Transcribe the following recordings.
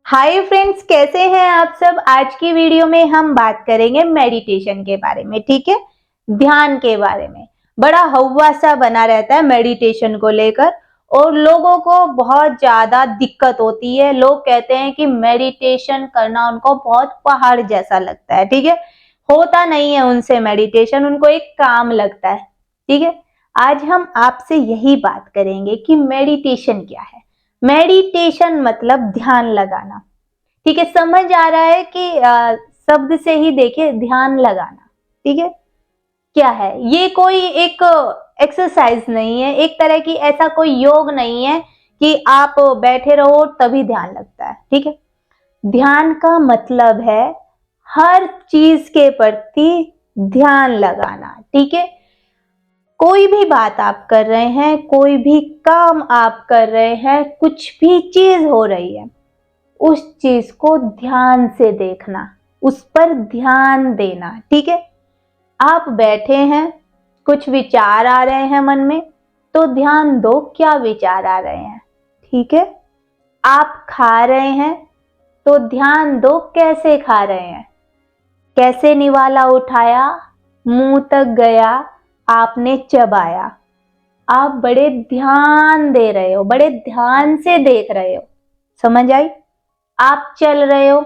Hi friends, कैसे हैं आप सब। आज की वीडियो में हम बात करेंगे मेडिटेशन के बारे में। ठीक है, ध्यान के बारे में। बड़ा हवा सा बना रहता है मेडिटेशन को लेकर और लोगों को बहुत ज्यादा दिक्कत होती है। लोग कहते हैं कि मेडिटेशन करना उनको बहुत पहाड़ जैसा लगता है। ठीक है, होता नहीं है उनसे मेडिटेशन, उनको एक काम लगता है। ठीक है, आज हम आपसे यही बात करेंगे कि मेडिटेशन क्या है। मेडिटेशन मतलब ध्यान लगाना। ठीक है, समझ आ रहा है कि शब्द से ही देखिए, ध्यान लगाना। ठीक है, क्या है ये? कोई एक एक्सरसाइज नहीं है, एक तरह की ऐसा कोई योग नहीं है कि आप बैठे रहो तभी ध्यान लगता है। ठीक है, ध्यान का मतलब है हर चीज के प्रति ध्यान लगाना। ठीक है, कोई भी बात आप कर रहे हैं, कोई भी काम आप कर रहे हैं, कुछ भी चीज हो रही है, उस चीज को ध्यान से देखना, उस पर ध्यान देना। ठीक है, आप बैठे हैं, कुछ विचार आ रहे हैं मन में, तो ध्यान दो क्या विचार आ रहे हैं। ठीक है, आप खा रहे हैं तो ध्यान दो कैसे खा रहे हैं, कैसे निवाला उठाया, मुंह तक गया, आपने चबाया। आप बड़े ध्यान दे रहे हो, बड़े ध्यान से देख रहे हो। समझ आई? आप चल रहे हो,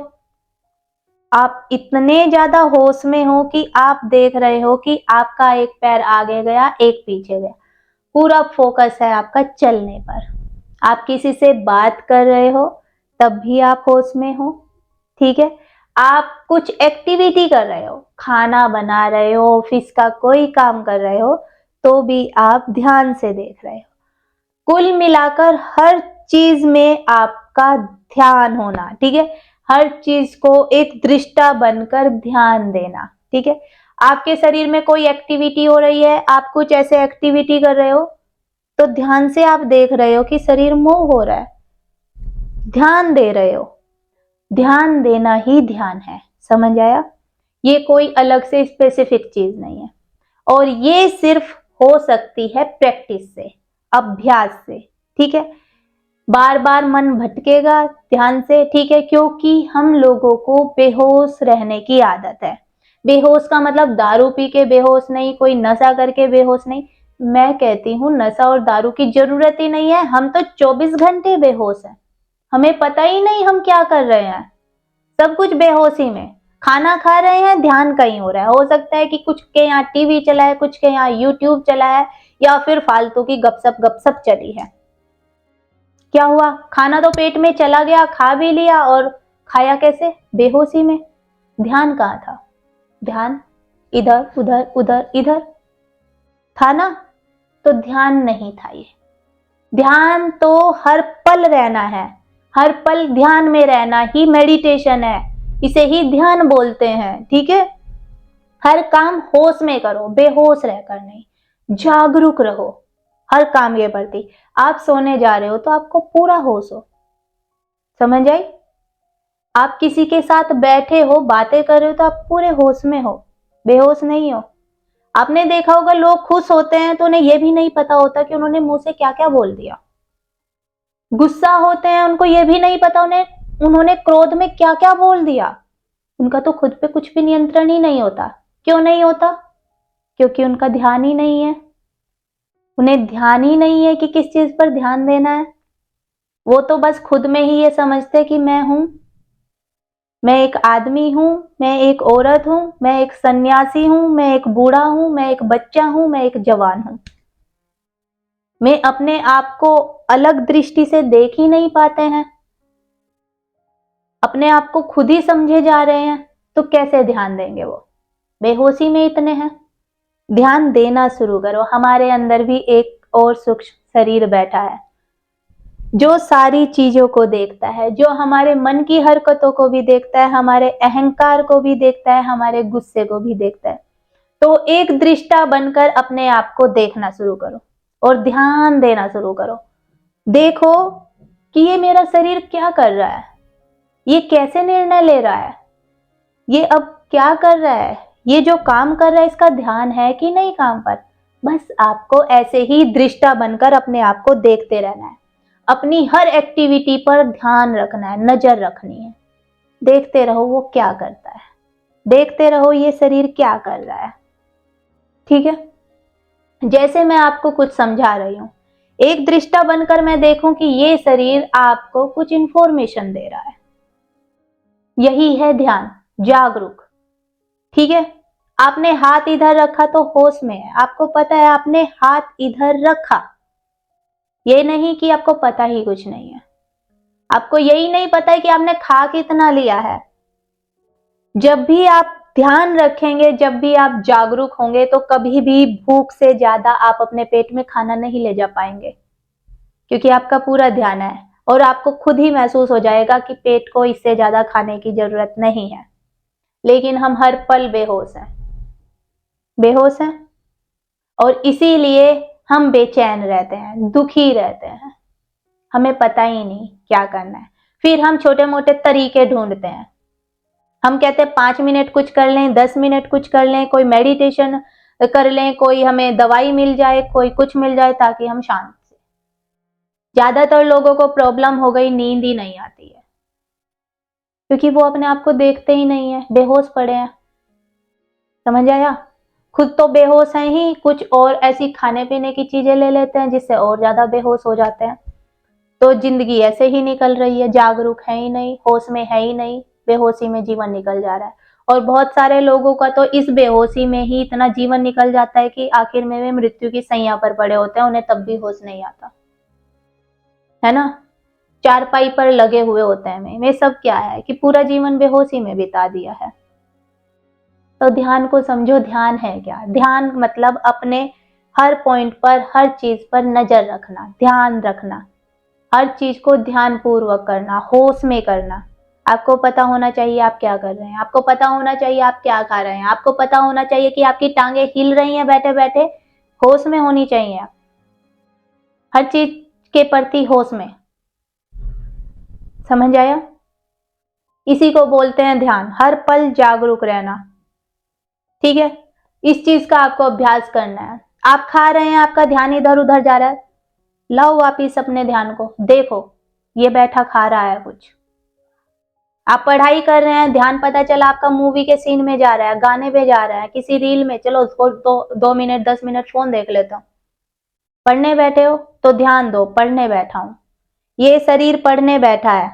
आप इतने ज्यादा होश में हो कि आप देख रहे हो कि आपका एक पैर आगे गया, एक पीछे गया। पूरा फोकस है आपका चलने पर। आप किसी से बात कर रहे हो तब भी आप होश में हो। ठीक है, आप कुछ एक्टिविटी कर रहे हो, खाना बना रहे हो, ऑफिस का कोई काम कर रहे हो, तो भी आप ध्यान से देख रहे हो। कुल मिलाकर हर चीज में आपका ध्यान होना। ठीक है, हर चीज को एक दृष्टा बनकर ध्यान देना। ठीक है, आपके शरीर में कोई एक्टिविटी हो रही है, आप कुछ ऐसे एक्टिविटी कर रहे हो, तो ध्यान से आप देख रहे हो कि शरीर मूव हो रहा है, ध्यान दे रहे हो। ध्यान देना ही ध्यान है। समझ आया? ये कोई अलग से स्पेसिफिक चीज नहीं है, और ये सिर्फ हो सकती है प्रैक्टिस से, अभ्यास से। ठीक है, बार बार मन भटकेगा ध्यान से। ठीक है, क्योंकि हम लोगों को बेहोश रहने की आदत है। बेहोश का मतलब दारू पी के बेहोश नहीं, कोई नशा करके बेहोश नहीं। मैं कहती हूँ नशा और दारू की जरूरत ही नहीं है। हम तो 24 घंटे बेहोश हैं, हमें पता ही नहीं हम क्या कर रहे हैं। सब कुछ बेहोशी में। खाना खा रहे हैं, ध्यान कहीं हो रहा है। हो सकता है कि कुछ के यहाँ टीवी चला है, कुछ के यहाँ यूट्यूब चला है, या फिर फालतू की गपसप चली है। क्या हुआ? खाना तो पेट में चला गया, खा भी लिया, और खाया कैसे? बेहोशी में। ध्यान कहाँ था? ध्यान इधर उधर उधर इधर था ना, तो ध्यान नहीं था ये। ध्यान तो हर पल रहना है, हर पल ध्यान में रहना ही मेडिटेशन है। इसे ही ध्यान बोलते हैं। ठीक है, हर काम होश में करो, बेहोश रहकर नहीं। जागरूक रहो हर काम के प्रति। आप सोने जा रहे हो तो आपको पूरा होश हो। समझ आई? आप किसी के साथ बैठे हो, बातें कर रहे हो, तो आप पूरे होश में हो, बेहोश नहीं हो। आपने देखा होगा लोग खुश होते हैं तो उन्हें यह भी नहीं पता होता कि उन्होंने मुंह से क्या क्या बोल दिया। गुस्सा होते हैं, उनको यह भी नहीं पता उन्होंने क्रोध में क्या क्या बोल दिया। उनका तो खुद पे कुछ भी नियंत्रण ही नहीं होता। क्यों नहीं होता? क्योंकि उनका ध्यान ही नहीं है। उन्हें ध्यान ही नहीं है कि किस चीज पर ध्यान देना है। वो तो बस खुद में ही ये समझते कि मैं हूं, मैं एक आदमी हूं, मैं एक औरत हूं, मैं एक सन्यासी हूं, मैं एक बूढ़ा हूं, मैं एक बच्चा हूं, मैं एक जवान हूं। मैं अपने आप को अलग दृष्टि से देख ही नहीं पाते हैं, अपने आप को खुद ही समझे जा रहे हैं, तो कैसे ध्यान देंगे? वो बेहोशी में इतने हैं। ध्यान देना शुरू करो। हमारे अंदर भी एक और सूक्ष्म शरीर बैठा है जो सारी चीजों को देखता है, जो हमारे मन की हरकतों को भी देखता है, हमारे अहंकार को भी देखता है, हमारे गुस्से को भी देखता है। तो एक दृष्टा बनकर अपने आप को देखना शुरू करो और ध्यान देना शुरू करो। देखो कि ये मेरा शरीर क्या कर रहा है, ये कैसे निर्णय ले रहा है, ये अब क्या कर रहा है, ये जो काम कर रहा है इसका ध्यान है कि नहीं काम पर। बस आपको ऐसे ही दृष्टा बनकर अपने आप को देखते रहना है। अपनी हर एक्टिविटी पर ध्यान रखना है, नजर रखनी है। देखते रहो वो क्या करता है, देखते रहो ये शरीर क्या कर रहा है। ठीक है, जैसे मैं आपको कुछ समझा रही हूं, एक दृष्टा बनकर मैं देखूं कि ये शरीर आपको कुछ इंफॉर्मेशन दे रहा है, यही है ध्यान, जागरूक। ठीक है, आपने हाथ इधर रखा तो होश में है, आपको पता है आपने हाथ इधर रखा, ये नहीं कि आपको पता ही कुछ नहीं है। आपको यही नहीं पता है कि आपने खा कितना लिया है। जब भी आप ध्यान रखेंगे, जब भी आप जागरूक होंगे, तो कभी भी भूख से ज्यादा आप अपने पेट में खाना नहीं ले जा पाएंगे, क्योंकि आपका पूरा ध्यान है और आपको खुद ही महसूस हो जाएगा कि पेट को इससे ज्यादा खाने की जरूरत नहीं है। लेकिन हम हर पल बेहोश हैं, बेहोश हैं, और इसीलिए हम बेचैन रहते हैं, दुखी रहते हैं, हमें पता ही नहीं क्या करना है। फिर हम छोटे मोटे तरीके ढूंढते हैं, हम कहते हैं 5 मिनट कुछ कर लें, 10 मिनट कुछ कर लें, कोई मेडिटेशन कर लें, कोई हमें दवाई मिल जाए, कोई कुछ मिल जाए ताकि हम शांत से। ज्यादातर लोगों को प्रॉब्लम हो गई, नींद ही नहीं आती है, क्योंकि वो अपने आप को देखते ही नहीं है, बेहोश पड़े हैं। समझ आया? खुद तो बेहोश हैं ही, कुछ और ऐसी खाने पीने की चीजें ले लेते हैं जिससे और ज्यादा बेहोश हो जाते हैं। तो जिंदगी ऐसे ही निकल रही है, जागरूक है ही नहीं, होश में है ही नहीं, बेहोशी में जीवन निकल जा रहा है। और बहुत सारे लोगों का तो इस बेहोशी में ही इतना जीवन निकल जाता है कि आखिर में वे मृत्यु की सैया पर पड़े होते हैं, उन्हें तब भी होश नहीं आता है ना, चारपाई पर लगे हुए होते हैं। वे सब क्या है कि पूरा जीवन बेहोशी में बिता दिया है। तो ध्यान को समझो, ध्यान है क्या? ध्यान मतलब अपने हर पॉइंट पर, हर चीज पर नजर रखना, ध्यान रखना, हर चीज को ध्यान पूर्वक करना, होश में करना। आपको पता होना चाहिए आप क्या कर रहे हैं, आपको पता होना चाहिए आप क्या खा रहे हैं, आपको पता होना चाहिए कि आपकी टांगे हिल रही हैं बैठे बैठे, होश में होनी चाहिए आप, हर चीज के प्रति होश में। समझ आया? इसी को बोलते हैं ध्यान, हर पल जागरूक रहना। ठीक है, इस चीज का आपको अभ्यास करना है। आप खा रहे हैं, आपका ध्यान इधर उधर जा रहा है, लाओ वापिस अपने ध्यान को, देखो ये बैठा खा रहा है कुछ। आप पढ़ाई कर रहे हैं, ध्यान पता चला आपका मूवी के सीन में जा रहा है, गाने पे जा रहा है, किसी रील में, चलो उसको 2 मिनट 10 मिनट फोन देख लेता हूं। पढ़ने बैठे हो तो ध्यान दो, पढ़ने बैठा हूं, ये शरीर पढ़ने बैठा है।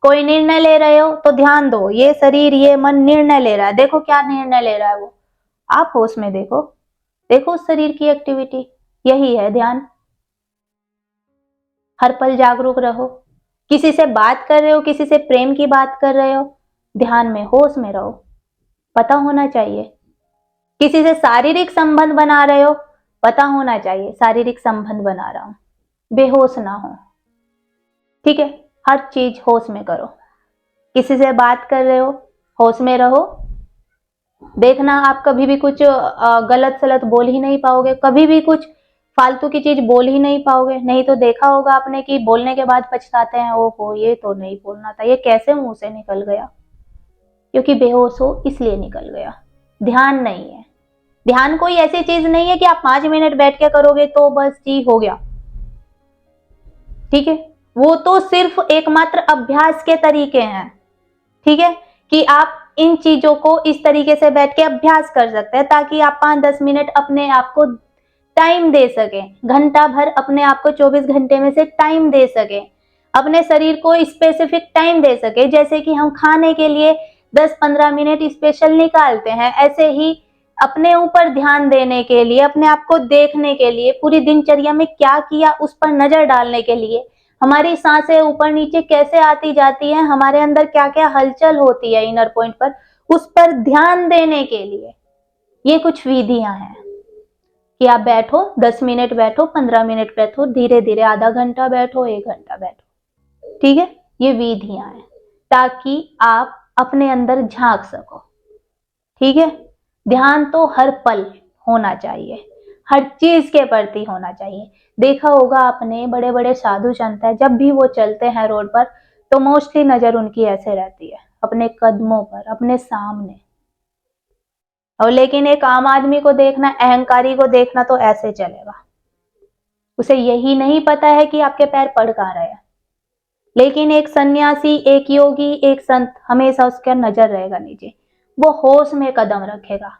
कोई निर्णय ले रहे हो तो ध्यान दो, ये शरीर, ये मन निर्णय ले रहा है, देखो क्या निर्णय ले रहा है वो, आप होश में देखो, देखो उस शरीर की एक्टिविटी, यही है ध्यान। हर पल जागरूक रहो। किसी से बात कर रहे हो, किसी से प्रेम की बात कर रहे हो, ध्यान में, होश में रहो, पता होना चाहिए। किसी से शारीरिक संबंध बना रहे हो, पता होना चाहिए शारीरिक संबंध बना रहा हूं, बेहोश ना हो। ठीक है, हर चीज होश में करो। किसी से बात कर रहे हो, होश में रहो। देखना आप कभी भी कुछ गलत सलत बोल ही नहीं पाओगे, कभी भी कुछ फालतू की चीज बोल ही नहीं पाओगे। नहीं तो देखा होगा आपने कि बोलने के बाद पछताते हैं, ओहो ये तो नहीं बोलना था, ये कैसे मुंह से निकल गया, क्योंकि बेहोश हो इसलिए निकल गया। ध्यान नहीं है, ध्यान कोई ऐसी चीज नहीं है कि आप 5 मिनट बैठ के करोगे तो बस जी हो गया। ठीक है, वो तो सिर्फ एकमात्र अभ्यास के तरीके हैं। ठीक है, कि आप इन चीजों को इस तरीके से बैठ के अभ्यास कर सकते हैं ताकि आप 5-10 मिनट अपने आप को टाइम दे सके, घंटा भर अपने आप को 24 घंटे में से टाइम दे सके, अपने शरीर को स्पेसिफिक टाइम दे सके। जैसे कि हम खाने के लिए 10-15 मिनट स्पेशल निकालते हैं, ऐसे ही अपने ऊपर ध्यान देने के लिए, अपने आप को देखने के लिए, पूरी दिनचर्या में क्या किया उस पर नजर डालने के लिए, हमारी सांसें ऊपर नीचे कैसे आती जाती हैं, हमारे अंदर क्या क्या हलचल होती है इनर पॉइंट पर, उस पर ध्यान देने के लिए ये कुछ विधियां हैं कि आप बैठो, 10 मिनट बैठो, 15 मिनट बैठो, धीरे धीरे आधा घंटा बैठो, 1 घंटा बैठो। ठीक है, ये विधियां हैं ताकि आप अपने अंदर झांक सको। ठीक है, ध्यान तो हर पल होना चाहिए, हर चीज के प्रति होना चाहिए। देखा होगा आपने, बड़े बड़े साधु संत है, जब भी वो चलते हैं रोड पर तो मोस्टली नजर उनकी ऐसे रहती है, अपने कदमों पर, अपने सामने। और लेकिन एक आम आदमी को देखना, अहंकारी को देखना तो ऐसे चलेगा। उसे यही नहीं पता है कि आपके पैर पड़ कहाँ रहे हैं। लेकिन एक सन्यासी, एक योगी, एक संत, हमेशा उसका नजर रहेगा नीचे। वो होश में कदम रखेगा,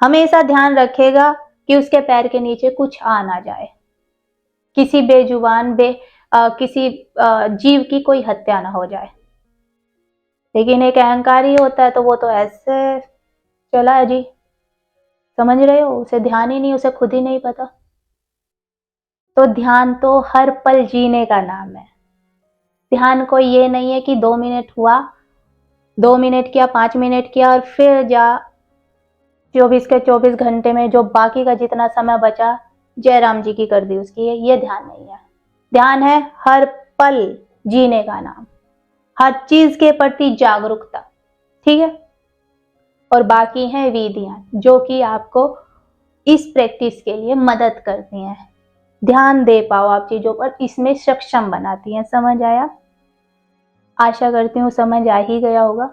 हमेशा ध्यान रखेगा कि उसके पैर के नीचे कुछ आ ना जाए, किसी बेजुबान किसी जीव की कोई हत्या ना हो जाए। लेकिन एक अहंकारी होता है तो वो तो ऐसे चला है जी, समझ रहे हो, उसे ध्यान ही नहीं, उसे खुद ही नहीं पता। तो ध्यान तो हर पल जीने का नाम है। ध्यान कोई ये नहीं है कि 2 मिनट हुआ, 2 मिनट किया, 5 मिनट किया और फिर जा 24 के 24 घंटे में जो बाकी का जितना समय बचा जय राम जी की कर दी उसकी, ये ध्यान नहीं है। ध्यान है हर पल जीने का नाम, हर चीज के प्रति जागरूकता, ठीक है। और बाकी हैं विधियां जो कि आपको इस प्रैक्टिस के लिए मदद करती हैं, ध्यान दे पाओ आप चीजों पर, इसमें सक्षम बनाती हैं। समझ आया? आशा करती हूँ समझ आ ही गया होगा।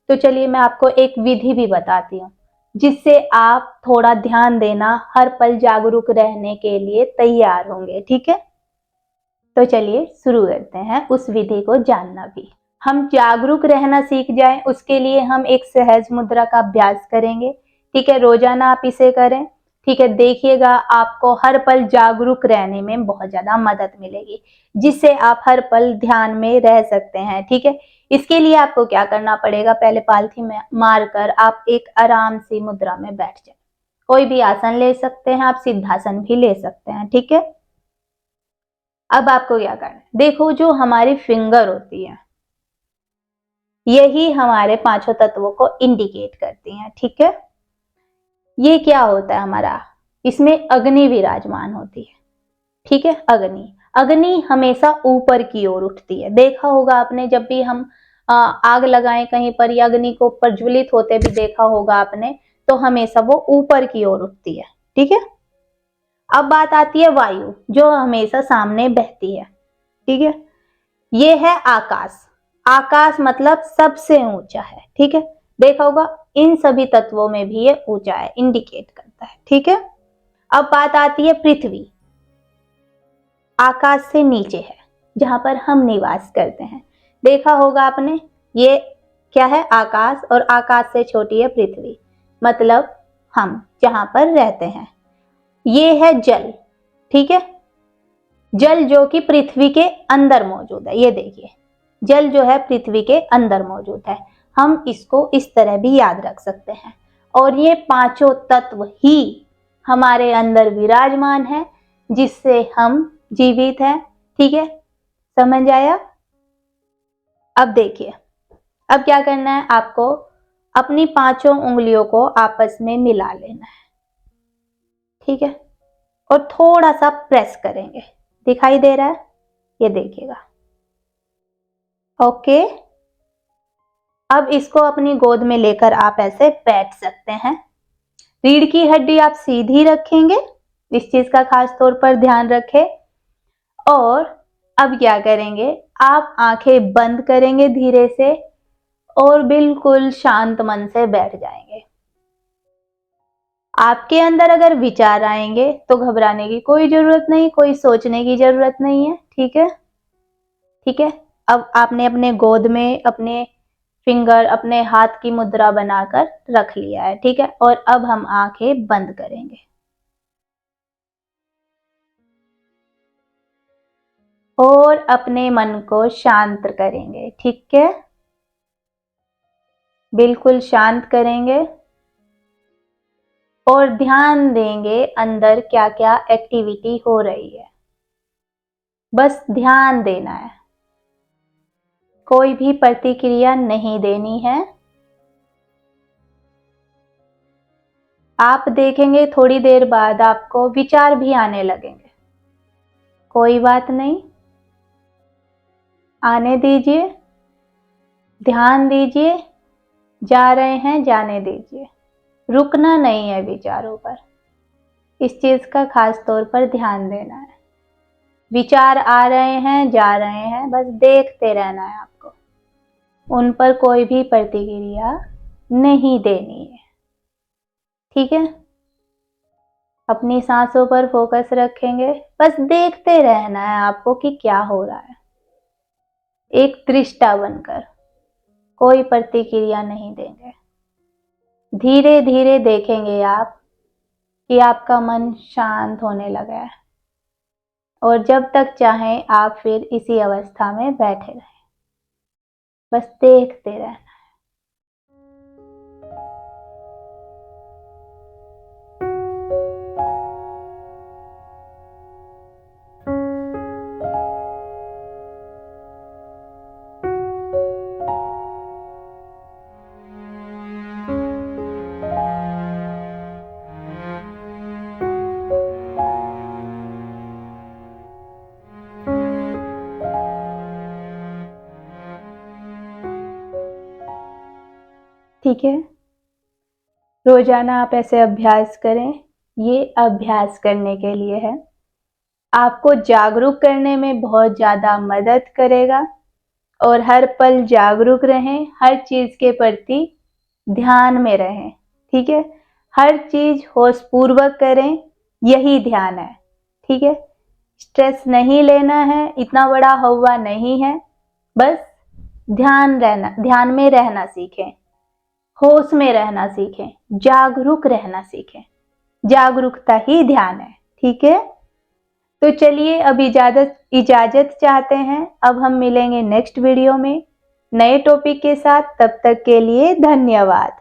तो चलिए मैं आपको एक विधि भी बताती हूँ जिससे आप थोड़ा ध्यान देना, हर पल जागरूक रहने के लिए तैयार होंगे, ठीक है। तो चलिए शुरू करते हैं उस विधि को जानना भी। हम जागरूक रहना सीख जाएं उसके लिए हम एक सहज मुद्रा का अभ्यास करेंगे, ठीक है। रोजाना आप इसे करें, ठीक है। देखिएगा आपको हर पल जागरूक रहने में बहुत ज्यादा मदद मिलेगी, जिससे आप हर पल ध्यान में रह सकते हैं, ठीक है। इसके लिए आपको क्या करना पड़ेगा, पहले पालथी में मारकर आप एक आराम सी मुद्रा में बैठ जाए। कोई भी आसन ले सकते हैं आप, सिद्धासन भी ले सकते हैं, ठीक है। अब आपको क्या करना है, देखो जो हमारी फिंगर होती है यही हमारे पांचों तत्वों को इंडिकेट करती हैं, ठीक है। ये क्या होता है हमारा, इसमें अग्नि विराजमान होती है, ठीक है। अग्नि, अग्नि हमेशा ऊपर की ओर उठती है। देखा होगा आपने, जब भी हम आग लगाएं कहीं पर या अग्नि को प्रज्वलित होते भी देखा होगा आपने, तो हमेशा वो ऊपर की ओर उठती है, ठीक है। अब बात आती है वायु, जो हमेशा सामने बहती है, ठीक है। ये है आकाश, आकाश मतलब सबसे ऊंचा है, ठीक है। देखा होगा इन सभी तत्वों में भी ये ऊंचा है, इंडिकेट करता है, ठीक है। अब बात आती है पृथ्वी, आकाश से नीचे है, जहां पर हम निवास करते हैं। देखा होगा आपने, ये क्या है, आकाश, और आकाश से छोटी है पृथ्वी, मतलब हम जहां पर रहते हैं। ये है जल, ठीक है। जल जो कि पृथ्वी के अंदर मौजूद है, ये देखिए जल जो है पृथ्वी के अंदर मौजूद है। हम इसको इस तरह भी याद रख सकते हैं। और ये पांचों तत्व ही हमारे अंदर विराजमान है, जिससे हम जीवित हैं, ठीक है। समझ आया? अब देखिए, अब क्या करना है आपको, अपनी पांचों उंगलियों को आपस में मिला लेना है, ठीक है। और थोड़ा सा प्रेस करेंगे, दिखाई दे रहा है, ये देखिएगा, ओके। अब इसको अपनी गोद में लेकर आप ऐसे बैठ सकते हैं। रीढ़ की हड्डी आप सीधी रखेंगे, इस चीज का खास तौर पर ध्यान रखें। और अब क्या करेंगे, आप आंखें बंद करेंगे धीरे से और बिल्कुल शांत मन से बैठ जाएंगे। आपके अंदर अगर विचार आएंगे तो घबराने की कोई जरूरत नहीं, कोई सोचने की जरूरत नहीं है, ठीक है। ठीक है, अब आपने अपने गोद में अपने फिंगर, अपने हाथ की मुद्रा बनाकर रख लिया है, ठीक है। और अब हम आंखें बंद करेंगे और अपने मन को शांत करेंगे, ठीक है। बिल्कुल शांत करेंगे और ध्यान देंगे अंदर क्या क्या एक्टिविटी हो रही है। बस ध्यान देना है, कोई भी प्रतिक्रिया नहीं देनी है। आप देखेंगे थोड़ी देर बाद आपको विचार भी आने लगेंगे, कोई बात नहीं, आने दीजिए, ध्यान दीजिए, जा रहे हैं जाने दीजिए, रुकना नहीं है विचारों पर। इस चीज का खास तौर पर ध्यान देना है। विचार आ रहे हैं जा रहे हैं, बस देखते रहना है आपको, उन पर कोई भी प्रतिक्रिया नहीं देनी है, ठीक है। अपनी सांसों पर फोकस रखेंगे, बस देखते रहना है आपको कि क्या हो रहा है, एक दृष्टा बनकर, कोई प्रतिक्रिया नहीं देंगे। धीरे धीरे देखेंगे आप कि आपका मन शांत होने लगा है, और जब तक चाहें आप फिर इसी अवस्था में बैठे रहें, बस देखते रहना। ठीक है, रोजाना आप ऐसे अभ्यास करें। ये अभ्यास करने के लिए है, आपको जागरूक करने में बहुत ज्यादा मदद करेगा, और हर पल जागरूक रहें, हर चीज के प्रति ध्यान में रहें। ठीक है, हर चीज होशपूर्वक करें, यही ध्यान है। ठीक है, स्ट्रेस नहीं लेना है, इतना बड़ा हवा नहीं है, बस ध्यान में रहना सीखें, होश में रहना सीखें, जागरूक रहना सीखें। जागरूकता ही ध्यान है। ठीक है, तो चलिए अब इजाजत चाहते हैं। अब हम मिलेंगे नेक्स्ट वीडियो में नए टॉपिक के साथ। तब तक के लिए धन्यवाद।